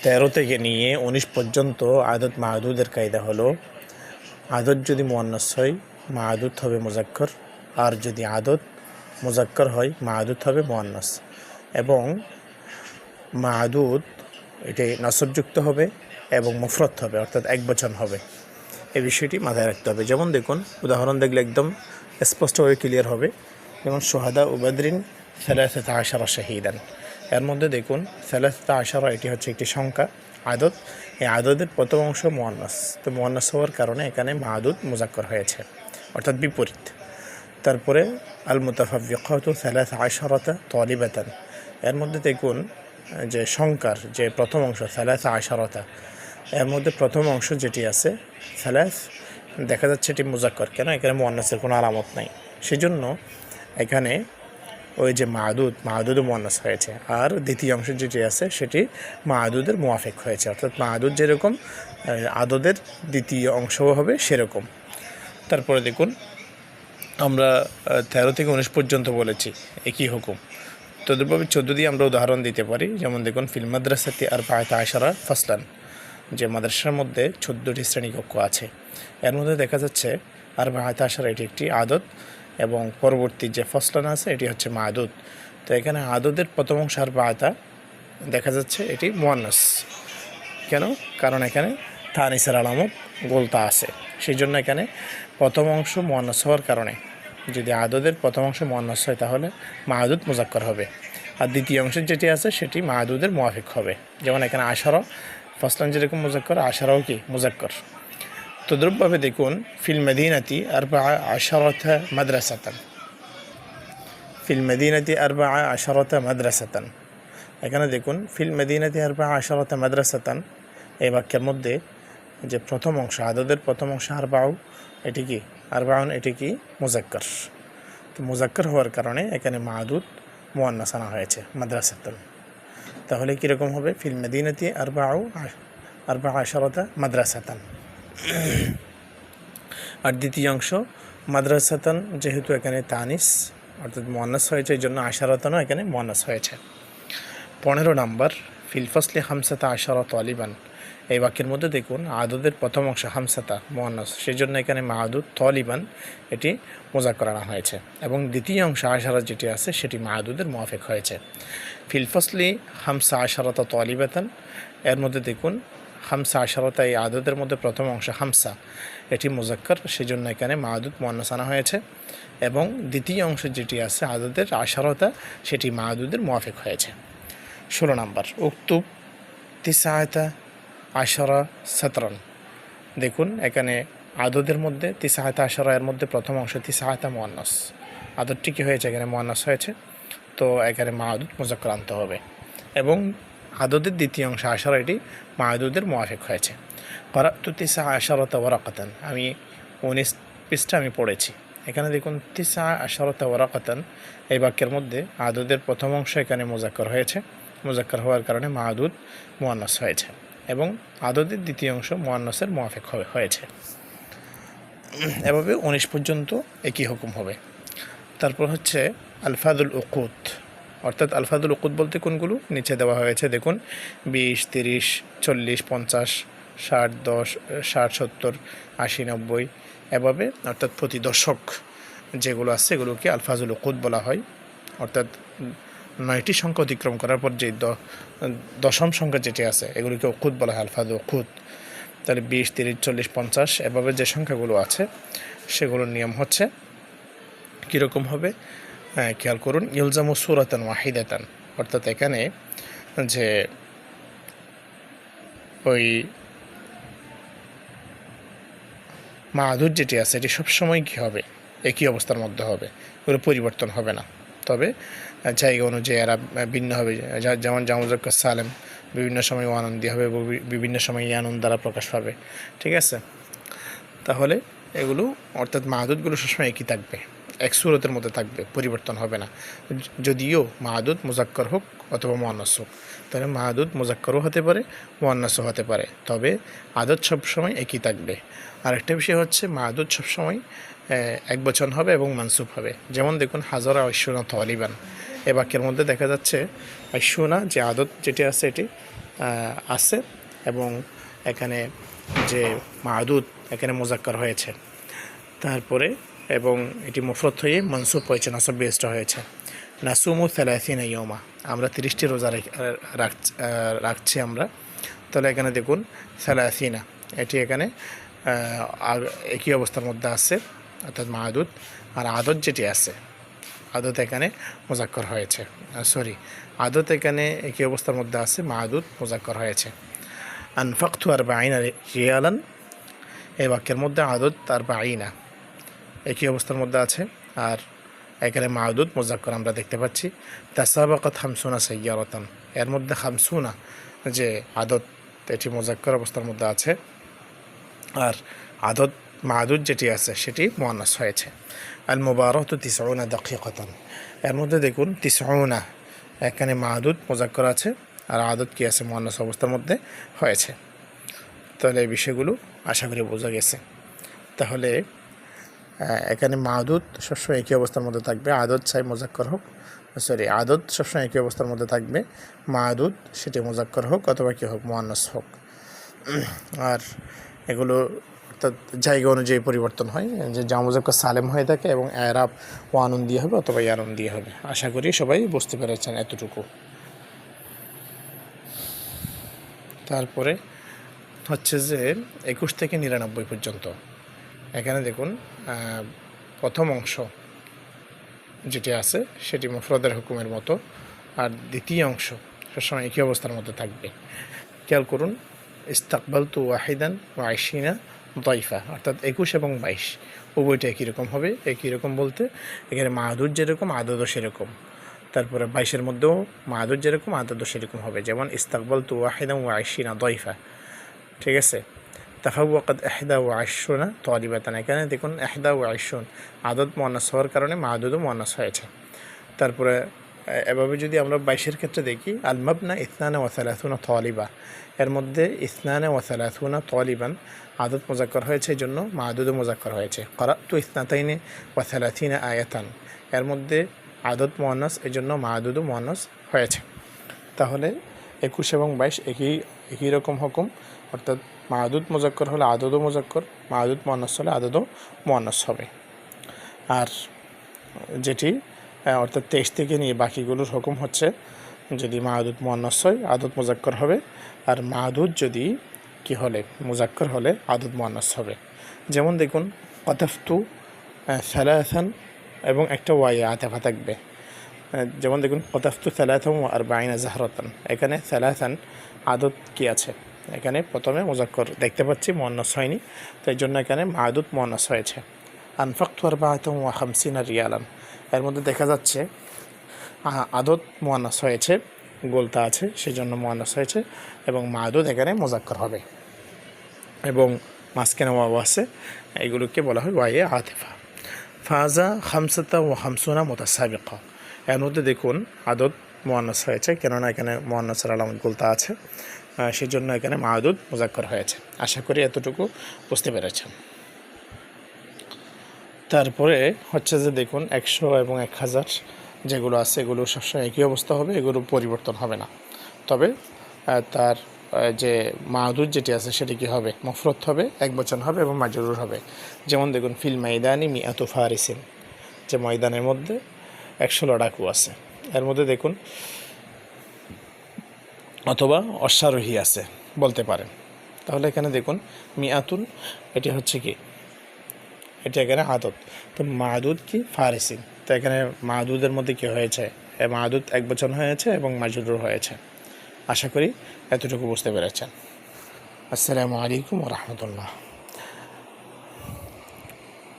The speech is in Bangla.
13 থেকে নিয়ে 19 পর্যন্ত আদত মাহাদুদের কায়দা হলো আদত যদি মুয়ান্নাস হয় মাহাদুদ হবে মুজাক্কর, আর যদি আদত মুজাক্কর হয় মাহাদুদ হবে মুয়ান্নাস। এবং মাহাদুদ এটি নাসবযুক্ত হবে এবং মুফরদ হবে, অর্থাৎ একবচন হবে। এই বিষয়টি মাথায় রাখতে হবে। যেমন দেখুন, উদাহরণ দেখলে একদম স্পষ্টভাবে ক্লিয়ার হবে। যেমন সোহাদা উবাদরিন 13 শাহিদান, এর মধ্যে দেখুন 13 এটি হচ্ছে একটি সংখ্যা আদত। এই আদতের প্রথম অংশ মুয়ান্নাস, তো মুয়ান্নাস হওয়ার কারণে এখানে মাহাদুদ মুজাক্কর হয়েছে, অর্থাৎ বিপরীত। তারপরে আল মুতাফাফিকাতু 13 তালিবাতান, এর মধ্যে দেখুন যে সংখ্যার যে প্রথম অংশ 13, এর মধ্যে প্রথম অংশ যেটি আছে 13 দেখা যাচ্ছে এটি মুজাক্কর। কেন? এখানে মুয়ান্নাসের কোনো আলামত নাই, সেজন্য এখানে ওই যে মাহাদুদও মুয়ান্নাস হয়েছে। আর দ্বিতীয় অংশ যেটি আছে সেটি মাহাদুদের মুয়াফিক হয়েছে, অর্থাৎ মাহাদুদ যেরকম আদদের দ্বিতীয় অংশও হবে সেরকম। তারপরে দেখুন, আমরা 13 থেকে 19 পর্যন্ত বলেছি একই হুকুম। তদ্রুপভাবে 14 দিয়ে আমরা উদাহরণ দিতে পারি। যেমন দেখুন, ফিল মাদ্রাসাতি আরবাআতা আশারা ফাসলান, যে মাদ্রাসার মধ্যে 14টি শ্রেণীকক্ষ আছে, এর মধ্যে দেখা যাচ্ছে আরবাআতা আশারা এটি একটি আদত এবং পরবর্তী যে ফসলান আছে এটি হচ্ছে মাহাদুদ। তো এখানে আদদের প্রথম অংশ আরবাআতা দেখা যাচ্ছে এটি মুয়ান্নাস। কেন? কারণ এখানে তানিসের আলামত গোলতা আছে, সেই জন্য এখানে প্রথম অংশ মুয়ান্নাস হওয়ার কারণে যদি আদদের প্রথম অংশ মুয়ান্নাস হয় তাহলে মাহাদুদ মুজাক্কর হবে, আর দ্বিতীয় অংশ যেটি আছে সেটি মাহাদুদের মুয়াফিক হবে। যেমন এখানে আশারা ফসলান যেরকম মুজাক্কর, আশারাও কি মুজাক্কর। তদ্রুপভাবে দেখুন, ফিল মদিনাতি আরবাআ আশারাতা মাদ্রাসাতান, ফিল মদিনাতি আরবাআ আশারাতা মাদ্রাসাতান, এখানে দেখুন ফিল মদিনাতি আরবাআ আশারাতা মাদ্রাসাতান, এই বাক্যের মধ্যে যে প্রথম অংশ আদদের প্রথম অংশ আরবাউ, এটি কি আরবাউন, এটি কি মুজাক্কর। তো মুজাক্কর হওয়ার কারণে এখানে মাহাদুদ মুয়ান্নাস আনা হয়েছে মাদ্রাসাতান। তাহলে কীরকম হবে? ফিল মদিনাতি আরবাআ আশারাতা মাদ্রাসাতান। আর দ্বিতীয় অংশ মাদ্রাসাতান, যেহেতু এখানে তানিস অর্থাৎ মুয়ান্নাস হয়েছে, এই জন্য আশারাতানও এখানে মুয়ান্নাস হয়েছে। 15 নাম্বার, ফিল ফসলি হামসাতা আশারা তালিবান, এই বাক্যের মধ্যে দেখুন আদদের প্রথম অংশ হামসাতা মুয়ান্নাস, সেই জন্য এখানে মাহাদুদ তালিবান এটি মুজাক্কর আনা হয়েছে, এবং দ্বিতীয় অংশ আশারা যেটি আছে সেটি মাহাদুদের মুয়াফিক হয়েছে। ফিল ফসলি হামসা আশারাতা তালিবাতান, এর মধ্যে দেখুন হামসা আশারাতা, এই আদদের মধ্যে প্রথম অংশ হামসা এটি মুজাক্কর, সেই জন্য এখানে মাহাদুদ মুয়ান্নাস আনা হয়েছে, এবং দ্বিতীয় অংশ যেটি আছে আদদের আশারাতা সেটি মাহাদুদের মুয়াফিক হয়েছে। 16 নাম্বার, উক্তুব 19 দেখুন এখানে আদদের মধ্যে 19 এর মধ্যে প্রথম অংশ 19 মুয়ান্নাস, আদতটি কী হয়েছে? এখানে মুয়ান্নাস হয়েছে, তো এখানে মাহাদুদ মুজাক্কর আনতে হবে, এবং আদদের দ্বিতীয় অংশ আশারা এটি মাহাদুদের মুয়াফিক হয়েছে। ক্বারাতু 19 ওয়ারাকাতান, আমি 19 পৃষ্ঠা আমি পড়েছি। এখানে দেখুন 19 ওয়ারাকাতান, এই বাক্যের মধ্যে আদদের প্রথম অংশ এখানে মুজাক্কর হয়েছে, মুজাক্কর হওয়ার কারণে মাহাদুদ মুয়ান্নাস হয়েছে, এবং আদদের দ্বিতীয় অংশ মুয়ান্নাসের মুয়াফিক হয়েছে। এভাবে 19 পর্যন্ত একই হুকুম হবে। তারপর হচ্ছে আলফাদুল উকুদ, অর্থাৎ আলফাদুল উকুদ বলতে কোনগুলো নিচে দেওয়া হয়েছে দেখুন, 20, 30, 40, 50, 60, 10, 60, 70, 80, 90 এভাবে, অর্থাৎ প্রতি দশক যেগুলো আছে এগুলোকে আলফাজুল উকুদ বলা হয়। অর্থাৎ 9টি সংখ্যা অতিক্রম করার পর যে দশম সংখ্যা যেটি আছে এগুলোকে উকুদ বলা হয়, আলফাজুল উকুদ। তাহলে 20, 30, 40, 50 এভাবে যে সংখ্যাগুলো আছে সেগুলোর নিয়ম হচ্ছে কীরকম হবে খেয়াল করুন। ইলজামু সূরাতান ওয়াহিদাতান, অর্থাৎ এখানে যে ওই মাহাদুদ যেটি আছে এটি সবসময় কী হবে? একই অবস্থার মধ্যে হবে, এগুলো পরিবর্তন হবে না। তবে জায়গা অনুযায়ী এরা ভিন্ন হবে, যেমন জামুজাক্কা সালেম বিভিন্ন সময় আনন্দি হবে, বিভিন্ন সময় আনন্দ দ্বারা প্রকাশ পাবে, ঠিক আছে? তাহলে এগুলো অর্থাৎ মাহাদুদগুলো সবসময় একই থাকবে, এক সূরতের মধ্যে থাকবে, পরিবর্তন হবে না। যদিও মাহাদুদ মুজাক্কর হোক অথবা মুয়ান্নাস হোক, তাহলে মাহাদুদ মুজাক্করও হতে পারে, মুয়ান্নাসও হতে পারে, তবে আদত সবসময় একই থাকবে। আরেকটা বিষয় হচ্ছে মাহাদুদ সবসময় এক বচন হবে এবং মানসুব হবে। যেমন দেখুন হাজারা ঐশ্বনা তালিবান, এ বাক্যের মধ্যে দেখা যাচ্ছে ঐশ্বনা যে আদত যেটি আছে এটি আছে এবং এখানে যে মাদুদ এখানে মুজাক্কার হয়েছে। তারপরে এবং এটি মুফরদ হয়ে মনসুব হয়েছে, নাসব বেস্ট হয়েছে। নাসুমু সালাসিনা ইয়মা, আমরা 30টি রোজা রাখছি আমরা। তাহলে এখানে দেখুন সালাসিনা, এটি এখানে একই অবস্থার মধ্যে আছে অর্থাৎ মাদুদ। আর আদত যেটি আছে, আদত এখানে মুজাক্কর হয়েছে, আদত এখানে একই অবস্থার মধ্যে আছে, মাদুদ মুজাক্কর হয়েছে। আনফাকতু আরবাঈনা রিয়ালান, এই বাক্যের মধ্যে আদত আরবাঈনা একই অবস্থার মধ্যে আছে, আর এখানে মাদুদ মুজাক্কর আমরা দেখতে পাচ্ছি। তাসাবাকাত খামসুনা সাইয়ারাতান, এর মধ্যে খামসুনা যে আদত এটি মুজাক্কর অবস্থার মধ্যে আছে, আর আদত মাদুদ যেটি আছে সেটি মুআন্নাস হয়েছে। আল মুবারাতু তিসউনা দাকিকাতান, এর মধ্যে দেখুন তিসউনা এখানে মাদুদ মুজাক্কর আছে, আর আদত কি আছে মুআন্নাস অবস্থার মধ্যে হয়েছে। তাহলে এই বিষয়গুলো আশা করি বোঝা গেছে। তাহলে এখানে মাদুদ সবসময় একই অবস্থার মধ্যে থাকবে, আদত চাই মুজাক্কর হোক, আদত সবসময় একই অবস্থার মধ্যে থাকবে, মাদুদ সেটি মুজাক্কর হোক অথবা কী হোক মুআন্নাস হোক। আর এগুলো অর্থাৎ জায়গা অনুযায়ী পরিবর্তন হয়, যে যা মুজাক্কর সালেম হয়ে থাকে এবং এরাব ওয়ানুন দিয়ে হবে অথবা ইয়ানুন দিয়ে হবে। আশা করি সবাই বুঝতে পেরেছেন এতটুকু। তারপরে হচ্ছে যে 21 থেকে 99 পর্যন্ত, এখানে দেখুন প্রথম অংশ যেটি আছে সেটি মুফরদের হুকুমের মতো, আর দ্বিতীয় অংশ সবসময় একই অবস্থার মধ্যে থাকবে। খেয়াল করুন, ইস্তাকবালতু ওয়াহিদান ওয়া আইশিনা দাইফা, অর্থাৎ 21 এবং 22 উভয়টা একই রকম হবে। একই রকম বলতে এখানে মাদুদ যেরকম আদতও সেরকম, তারপরে 22-এর মধ্যেও মাদুদ যেরকম আদতও সেরকম হবে। যেমন ইস্তাকবালতু ওয়াহিদান ওয়া আইশিনা দাইফা, ঠিক আছে। তাফাওয়াকাত ইহদা ওয়া আশরুনা তালিবাতান, এখানে দেখুন ইহদা ওয়া আশরুন আদত মুআন্নাস হওয়ার কারণে মাদুদও মুআন্নাস হয়েছে। তারপরে এভাবে যদি আমরা 22-এর ক্ষেত্রে দেখি, আল মাবনা ইসনানা ওয়া সালাসুনা তালিবা, এর মধ্যে ইসনানা ওয়া সালাসুনা তালিবান আদত মুজাক্কর হয়েছে, এই জন্য মাদুদও মুজাক্কর হয়েছে। করাতু ইসনাতাইনি ওয়া সালাসিনা আয়াতান, এর মধ্যে আদত মুআন্নাস, এই জন্য মাদুদও মুআন্নাস হয়েছে। তাহলে 21 এবং 22 একই রকম হুকুম, অর্থাৎ মাদুদ মুজাক্কর হলে আদতও মুজাক্কর, মাদুদ মুআন্নাস হলে আদতও মুআন্নাস হবে। আর যেটি অর্থাৎ 23 থেকে নিয়ে বাকিগুলোর হুকুম হচ্ছে, যদি মাদুদ মুআন্নাস হয় আদত মুজাক্কর হবে, আর মাদুদ যদি কি হলে মুজাক্কর হলে আদত মুআন্নাস হবে। যেমন দেখুন কাতাফতু সালাসান এবং একটা ওয়াই আতাফা থাকবে। যেমন দেখুন কাতাফতু সালাসান ওয়া আরবাঈনা জাহরাতান, এখানে সালাসান আদত কি আছে, এখানে প্রথমে মুজাক্কর দেখতে পাচ্ছি, মুআন্নাস হয়নি, তাই জন্য এখানে মাদুদ মুআন্নাস হয়েছে। আনফাকতু আরবাআতান ওয়া খামসিনা রিয়ালান, এর মধ্যে দেখা যাচ্ছে আদত মুআন্নাস হয়েছে, গোলতা আছে সেই জন্য মুআন্নাস হয়েছে, এবং মাদুদ এখানে মুজাক্কর হবে, এবং মাঝখানে ওয়াও আছে, এগুলোকে বলা হয় ওয়ায়ে আতিফা। ফাজা খামসাতা ওয়া খামসুনা মুতাসাবিকা, এর মধ্যে দেখুন আদত মুআন্নাস হয়েছে, কেননা এখানে মুআন্নাসের আলামত গোলতা আছে, সেই জন্য এখানে মাদুদ মুজাক্কর হয়েছে। আশা করি এতটুকু বুঝতে পেরেছেন। তারপরে হচ্ছে যে দেখুন 100 এবং 1000 যেগুলো আছে এগুলো সবসময় একই অবস্থা হবে, এগুলো পরিবর্তন হবে না। তবে তার যে মাদুদ যেটি আছে সেটি কী হবে, মুফরদ হবে, একবচন হবে এবং মাজরুর হবে। যেমন দেখুন ফিল মাইদানি মিআতু ফারিসিন, যে ময়দানের মধ্যে 100 লড়াকু আছে, এর মধ্যে দেখুন অথবা অশ্বারোহী আছে বলতে পারেন। তাহলে এখানে দেখুন মিআতুন, এটি হচ্ছে কি, এটি এখানে আদত, তো মাদুদ কি ফারিসিন, তো এখানে মাদুদের মধ্যে কি হয়েছে, মাদুদ একবচন হয়েছে এবং মাজরুর হয়েছে। আশা করি এতটুকু বুঝতে পেরেছেন। আসসালামু আলাইকুম ওয়া রাহমাতুল্লাহ।